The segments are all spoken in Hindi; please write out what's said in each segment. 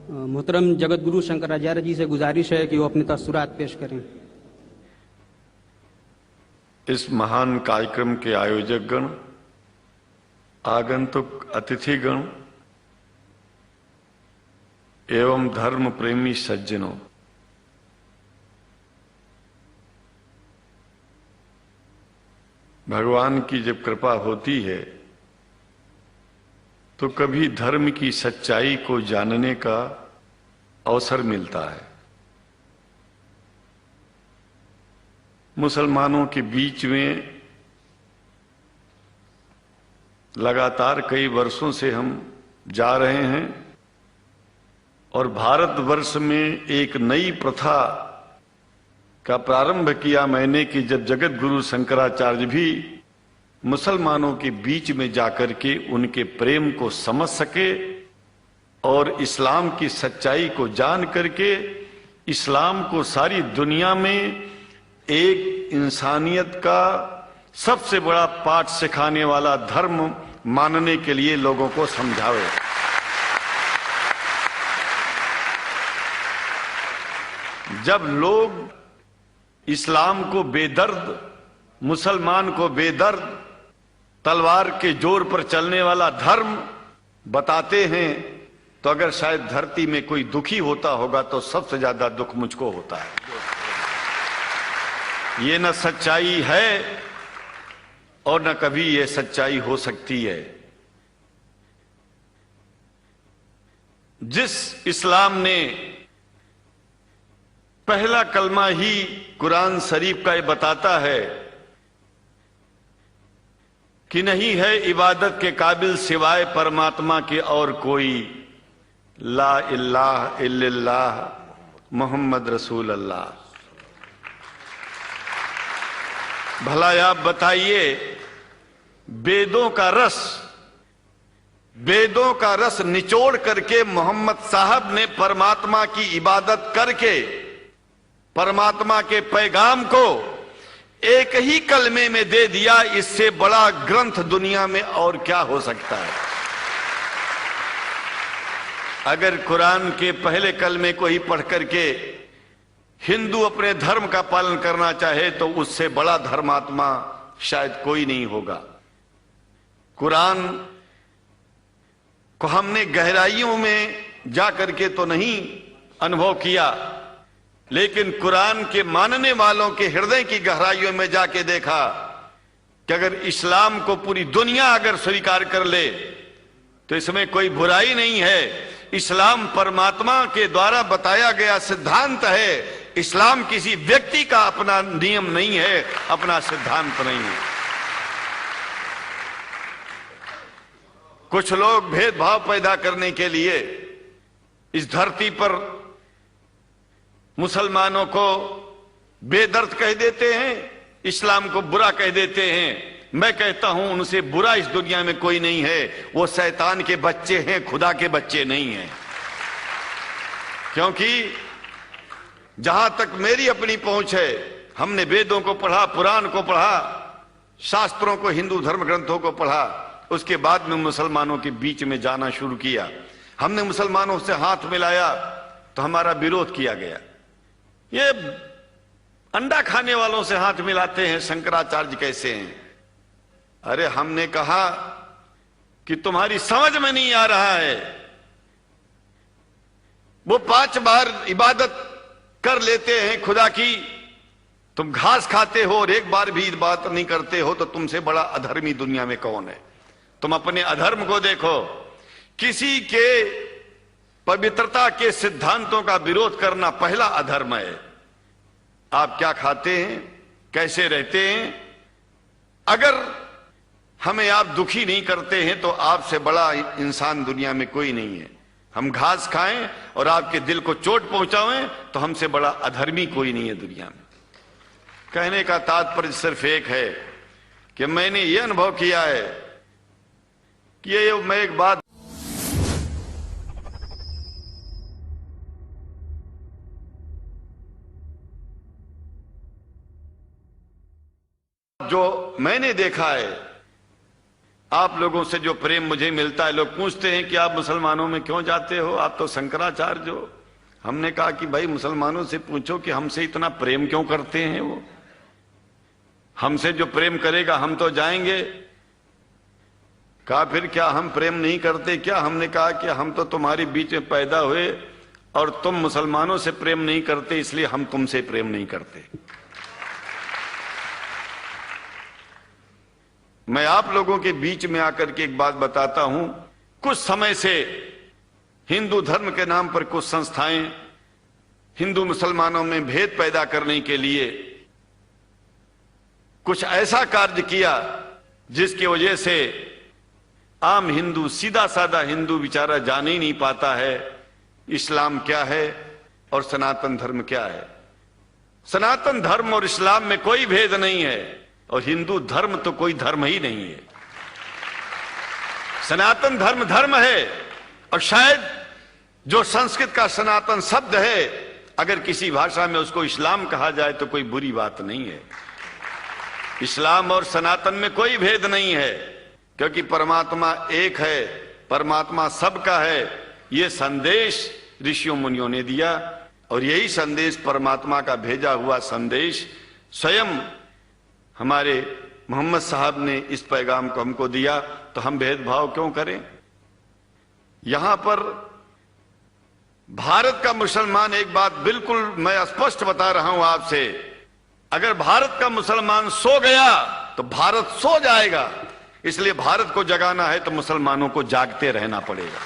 मोहतरम जगत गुरु शंकराचार्य जी से गुजारिश है कि वो अपने तसुरात पेश करें। इस महान कार्यक्रम के आयोजक गण, आगंतुक अतिथिगण एवं धर्म प्रेमी सज्जनों, भगवान की जब कृपा होती है तो कभी धर्म की सच्चाई को जानने का अवसर मिलता है। मुसलमानों के बीच में लगातार कई वर्षों से हम जा रहे हैं और भारतवर्ष में एक नई प्रथा का प्रारंभ किया मैंने कि जब जगत गुरु शंकराचार्य भी मुसलमानों के बीच में जाकर के उनके प्रेम को समझ सके और इस्लाम की सच्चाई को जान करके इस्लाम को सारी दुनिया में एक इंसानियत का सबसे बड़ा पाठ सिखाने वाला धर्म मानने के लिए लोगों को समझावे। जब लोग इस्लाम को बेदर्द, मुसलमान को बेदर्द, तलवार के जोर पर चलने वाला धर्म बताते हैं तो अगर शायद धरती में कोई दुखी होता होगा तो सबसे ज्यादा दुख मुझको होता है। ये न सच्चाई है और न कभी ये सच्चाई हो सकती है। जिस इस्लाम ने पहला कलमा ही कुरान शरीफ का ये बताता है कि नहीं है इबादत के काबिल सिवाय परमात्मा के और कोई, ला इलाहा इल्लल्लाह मोहम्मद रसूल अल्लाह। भला आप बताइए, वेदों का रस निचोड़ करके मोहम्मद साहब ने परमात्मा की इबादत करके परमात्मा के पैगाम को एक ही कलमे में दे दिया। इससे बड़ा ग्रंथ दुनिया में और क्या हो सकता है। अगर कुरान के पहले कलमे को ही पढ़ करके हिंदू अपने धर्म का पालन करना चाहे तो उससे बड़ा धर्मात्मा शायद कोई नहीं होगा। कुरान को हमने गहराइयों में जा करके तो नहीं अनुभव किया, लेकिन कुरान के मानने वालों के हृदय की गहराइयों में जाके देखा कि अगर इस्लाम को पूरी दुनिया अगर स्वीकार कर ले तो इसमें कोई बुराई नहीं है। इस्लाम परमात्मा के द्वारा बताया गया सिद्धांत है। इस्लाम किसी व्यक्ति का अपना नियम नहीं है, अपना सिद्धांत नहीं है। कुछ लोग भेदभाव पैदा करने के लिए इस धरती पर मुसलमानों को बेदर्द कह देते हैं, इस्लाम को बुरा कह देते हैं। मैं कहता हूं उनसे बुरा इस दुनिया में कोई नहीं है। वो शैतान के बच्चे हैं, खुदा के बच्चे नहीं हैं। क्योंकि जहां तक मेरी अपनी पहुंच है, हमने वेदों को पढ़ा, पुराण को पढ़ा, शास्त्रों को, हिंदू धर्म ग्रंथों को पढ़ा। उसके बाद में मुसलमानों के बीच में जाना शुरू किया। हमने मुसलमानों से हाथ मिलाया तो हमारा विरोध किया गया। ये अंडा खाने वालों से हाथ मिलाते हैं, शंकराचार्य कैसे हैं? अरे हमने कहा कि तुम्हारी समझ में नहीं आ रहा है। वो 5 बार इबादत कर लेते हैं खुदा की, तुम घास खाते हो और एक बार भी इबादत नहीं करते हो, तो तुमसे बड़ा अधर्मी दुनिया में कौन है? तुम अपने अधर्म को देखो। किसी के पवित्रता के सिद्धांतों का विरोध करना पहला अधर्म है। आप क्या खाते हैं, कैसे रहते हैं, अगर हमें आप दुखी नहीं करते हैं तो आपसे बड़ा इंसान दुनिया में कोई नहीं है। हम घास खाएं और आपके दिल को चोट पहुंचाएं तो हमसे बड़ा अधर्मी कोई नहीं है दुनिया में। कहने का तात्पर्य सिर्फ एक है कि मैंने ये अनुभव किया है कि ये मैं एक बात जो मैंने देखा है आप लोगों से जो प्रेम मुझे मिलता है, लोग पूछते हैं कि आप मुसलमानों में क्यों जाते हो, आप तो शंकराचार्य हो। हमने कहा कि भाई मुसलमानों से पूछो कि हमसे इतना प्रेम क्यों करते हैं। वो हमसे जो प्रेम करेगा हम तो जाएंगे। कहा फिर क्या हम प्रेम नहीं करते क्या? हमने कहा कि हम तो तुम्हारे बीच में पैदा हुए और तुम मुसलमानों से प्रेम नहीं करते, इसलिए हम तुमसे प्रेम नहीं करते। मैं आप लोगों के बीच में आकर के एक बात बताता हूं। कुछ समय से हिंदू धर्म के नाम पर कुछ संस्थाएं हिंदू मुसलमानों में भेद पैदा करने के लिए कुछ ऐसा कार्य किया जिसकी वजह से आम हिंदू, सीधा साधा हिंदू बेचारा जान ही नहीं पाता है इस्लाम क्या है और सनातन धर्म क्या है। सनातन धर्म और इस्लाम में कोई भेद नहीं है और हिंदू धर्म तो कोई धर्म ही नहीं है। सनातन धर्म धर्म है और शायद जो संस्कृत का सनातन शब्द है, अगर किसी भाषा में उसको इस्लाम कहा जाए तो कोई बुरी बात नहीं है। इस्लाम और सनातन में कोई भेद नहीं है, क्योंकि परमात्मा एक है, परमात्मा सबका है। ये संदेश ऋषियों मुनियों ने दिया और यही संदेश परमात्मा का भेजा हुआ संदेश स्वयं हमारे मोहम्मद साहब ने इस पैगाम को हमको दिया। तो हम भेदभाव क्यों करें? यहां पर भारत का मुसलमान, एक बात बिल्कुल मैं स्पष्ट बता रहा हूं आपसे, अगर भारत का मुसलमान सो गया तो भारत सो जाएगा। इसलिए भारत को जगाना है तो मुसलमानों को जागते रहना पड़ेगा।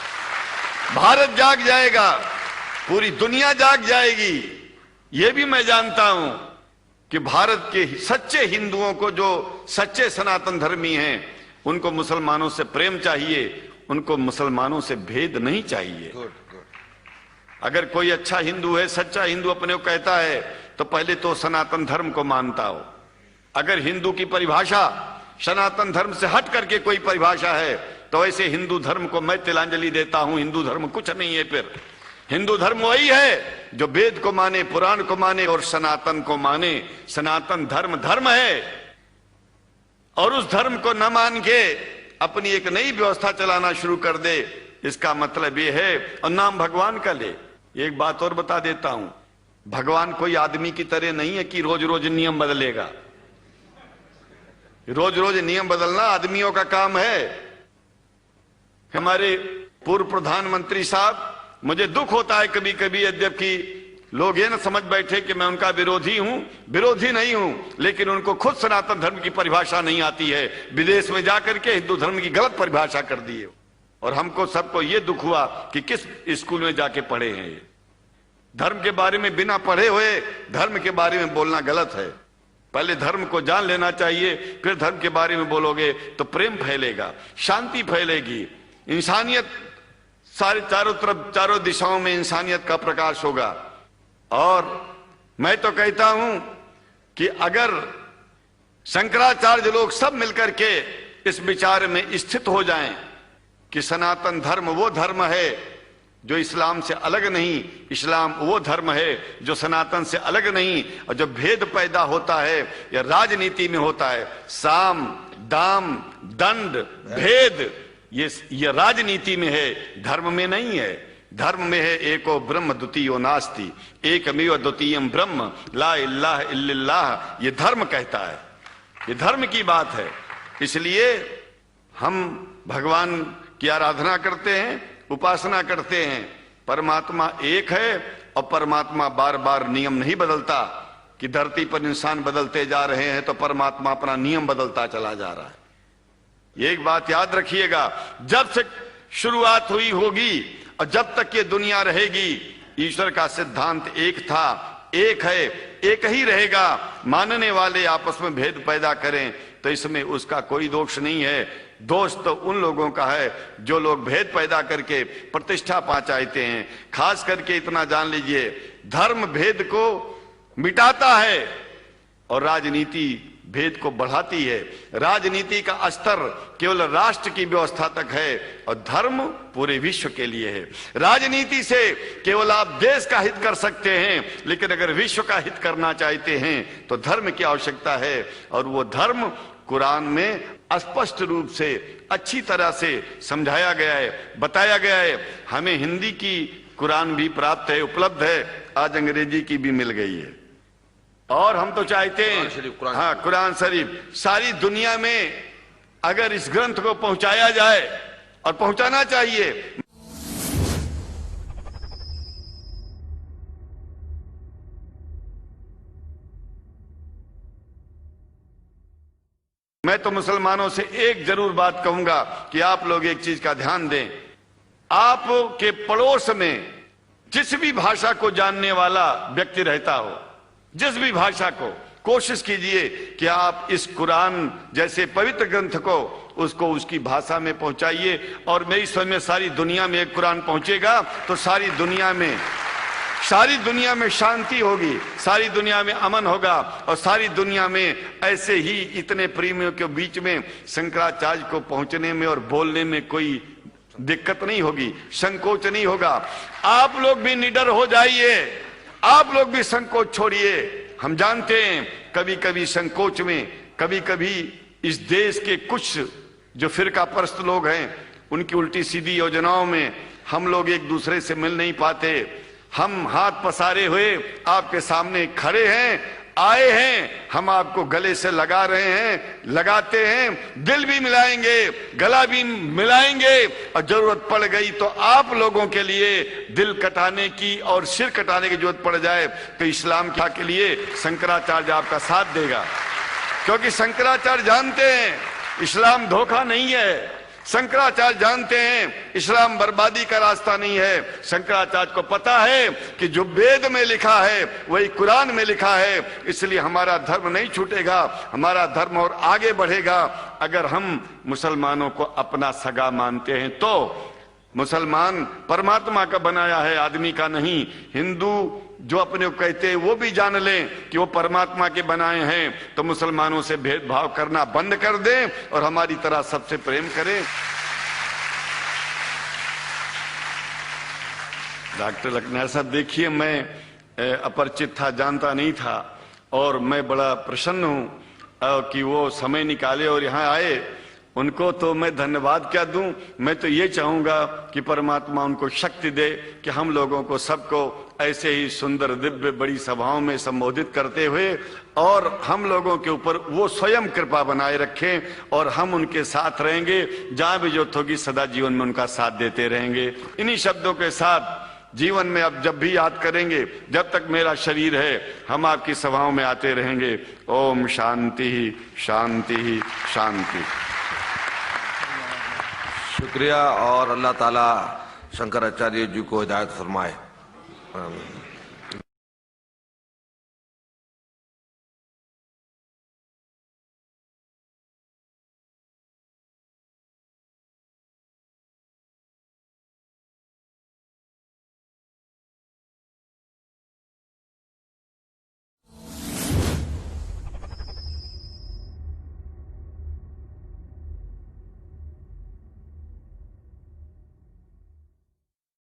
भारत जाग जाएगा, पूरी दुनिया जाग जाएगी। यह भी मैं जानता हूं कि भारत के सच्चे हिंदुओं को, जो सच्चे सनातन धर्मी हैं, उनको मुसलमानों से प्रेम चाहिए, उनको मुसलमानों से भेद नहीं चाहिए। अगर कोई अच्छा हिंदू है, सच्चा हिंदू अपने को कहता है, तो पहले तो सनातन धर्म को मानता हो। अगर हिंदू की परिभाषा सनातन धर्म से हट करके कोई परिभाषा है तो ऐसे हिंदू धर्म को मैं तिलांजलि देता हूं। हिंदू धर्म कुछ नहीं है। फिर हिंदू धर्म वही है जो वेद को माने, पुराण को माने और सनातन को माने। सनातन धर्म धर्म है और उस धर्म को न मान के अपनी एक नई व्यवस्था चलाना शुरू कर दे, इसका मतलब यह है, और नाम भगवान का ले। एक बात और बता देता हूं, भगवान कोई आदमी की तरह नहीं है कि रोज रोज नियम बदलेगा। रोज रोज नियम बदलना आदमियों का काम है। हमारे पूर्व प्रधानमंत्री साहब, मुझे दुख होता है कभी कभी, यद्यपि लोग ये न समझ बैठे कि मैं उनका विरोधी हूं। विरोधी नहीं हूं, लेकिन उनको खुद सनातन धर्म की परिभाषा नहीं आती है। विदेश में जाकर के हिंदू धर्म की गलत परिभाषा कर दी है और हमको सबको ये दुख हुआ कि किस स्कूल में जाके पढ़े हैं। ये धर्म के बारे में बिना पढ़े हुए धर्म के बारे में बोलना गलत है। पहले धर्म को जान लेना चाहिए, फिर धर्म के बारे में बोलोगे तो प्रेम फैलेगा, शांति फैलेगी, इंसानियत सारे चारों तरफ, चारों दिशाओं में इंसानियत का प्रकाश होगा। और मैं तो कहता हूं कि अगर शंकराचार्य लोग सब मिलकर के इस विचार में स्थित हो जाएं कि सनातन धर्म वो धर्म है जो इस्लाम से अलग नहीं, इस्लाम वो धर्म है जो सनातन से अलग नहीं, और जो भेद पैदा होता है या राजनीति में होता है, साम दाम दंड भेद, ये राजनीति में है, धर्म में नहीं है। धर्म में है एको ब्रह्म द्वितीयो नास्ति, एकमेव द्वितीयम ब्रह्म ला इलाहा इल्लल्लाह। ये धर्म कहता है, ये धर्म की बात है। इसलिए हम भगवान की आराधना करते हैं, उपासना करते हैं। परमात्मा एक है और परमात्मा बार बार नियम नहीं बदलता कि धरती पर इंसान बदलते जा रहे हैं तो परमात्मा अपना नियम बदलता चला जा रहा है। एक बात याद रखिएगा, जब से शुरुआत हुई होगी और जब तक ये दुनिया रहेगी, ईश्वर का सिद्धांत एक था, एक है, एक ही रहेगा। मानने वाले आपस में भेद पैदा करें तो इसमें उसका कोई दोष नहीं है। दोष तो उन लोगों का है जो लोग भेद पैदा करके प्रतिष्ठा पा चाहते हैं। खास करके इतना जान लीजिए, धर्म भेद को मिटाता है और राजनीति भेद को बढ़ाती है। राजनीति का स्तर केवल राष्ट्र की व्यवस्था तक है और धर्म पूरे विश्व के लिए है। राजनीति से केवल आप देश का हित कर सकते हैं, लेकिन अगर विश्व का हित करना चाहते हैं तो धर्म की आवश्यकता है, और वो धर्म कुरान में स्पष्ट रूप से अच्छी तरह से समझाया गया है, बताया गया है। हमें हिंदी की कुरान भी प्राप्त है, उपलब्ध है, आज अंग्रेजी की भी मिल गई है। और हम तो चाहते हैं हाँ, कुरान शरीफ सारी दुनिया में अगर इस ग्रंथ को पहुंचाया जाए, और पहुंचाना चाहिए। मैं तो मुसलमानों से एक जरूर बात कहूंगा कि आप लोग एक चीज का ध्यान दें। आपके पड़ोस में जिस भी भाषा को जानने वाला व्यक्ति रहता हो, जिस भी भाषा को, कोशिश कीजिए कि आप इस कुरान जैसे पवित्र ग्रंथ को उसको उसकी भाषा में पहुंचाइए। और मेरी समझ में सारी दुनिया में एक कुरान पहुंचेगा तो सारी दुनिया में शांति होगी, सारी दुनिया में अमन होगा, और सारी दुनिया में ऐसे ही इतने प्रेमियों के बीच में शंकराचार्य को पहुंचने में और बोलने में कोई दिक्कत नहीं होगी, संकोच नहीं होगा। आप लोग भी निडर हो जाइए, आप लोग भी संकोच छोड़िए। हम जानते हैं कभी कभी संकोच में, कभी कभी इस देश के कुछ जो फिरका परस्त लोग हैं उनकी उल्टी सीधी योजनाओं में हम लोग एक दूसरे से मिल नहीं पाते। हम हाथ पसारे हुए आपके सामने खड़े हैं, आए हैं, हम आपको गले से लगा रहे हैं, लगाते हैं, दिल भी मिलाएंगे, गला भी मिलाएंगे, और जरूरत पड़ गई तो आप लोगों के लिए दिल कटाने की और सिर कटाने की जरूरत पड़ जाए तो इस्लाम के लिए शंकराचार्य आपका साथ देगा। क्योंकि शंकराचार्य जानते हैं इस्लाम धोखा नहीं है, शंकराचार्य जानते हैं इस्लाम बर्बादी का रास्ता नहीं है। शंकराचार्य को पता है कि जो वेद में लिखा है वही कुरान में लिखा है, इसलिए हमारा धर्म नहीं छूटेगा, हमारा धर्म और आगे बढ़ेगा। अगर हम मुसलमानों को अपना सगा मानते हैं तो मुसलमान परमात्मा का बनाया है, आदमी का नहीं। हिंदू जो अपने को कहते हैं वो भी जान लें कि वो परमात्मा के बनाए हैं, तो मुसलमानों से भेदभाव करना बंद कर दें और हमारी तरह सबसे प्रेम करें। डॉक्टर लखनार साहब, देखिए मैं अपरिचित था, जानता नहीं था, और मैं बड़ा प्रसन्न हूं कि वो समय निकाले और यहाँ आए। उनको तो मैं धन्यवाद क्या दूं, मैं तो ये चाहूंगा कि परमात्मा उनको शक्ति दे कि हम लोगों को सबको ऐसे ही सुंदर दिव्य बड़ी सभाओं में संबोधित करते हुए और हम लोगों के ऊपर वो स्वयं कृपा बनाए रखें और हम उनके साथ रहेंगे, जहां भी जरूरत होगी सदा जीवन में उनका साथ देते रहेंगे। इन्हीं शब्दों के साथ जीवन में अब जब भी याद करेंगे, जब तक मेरा शरीर है हम आपकी सभाओं में आते रहेंगे। ओम शांति ही शांति ही शांति। शुक्रिया, और अल्लाह ताला शंकराचार्य जी को हिदायत फरमाए।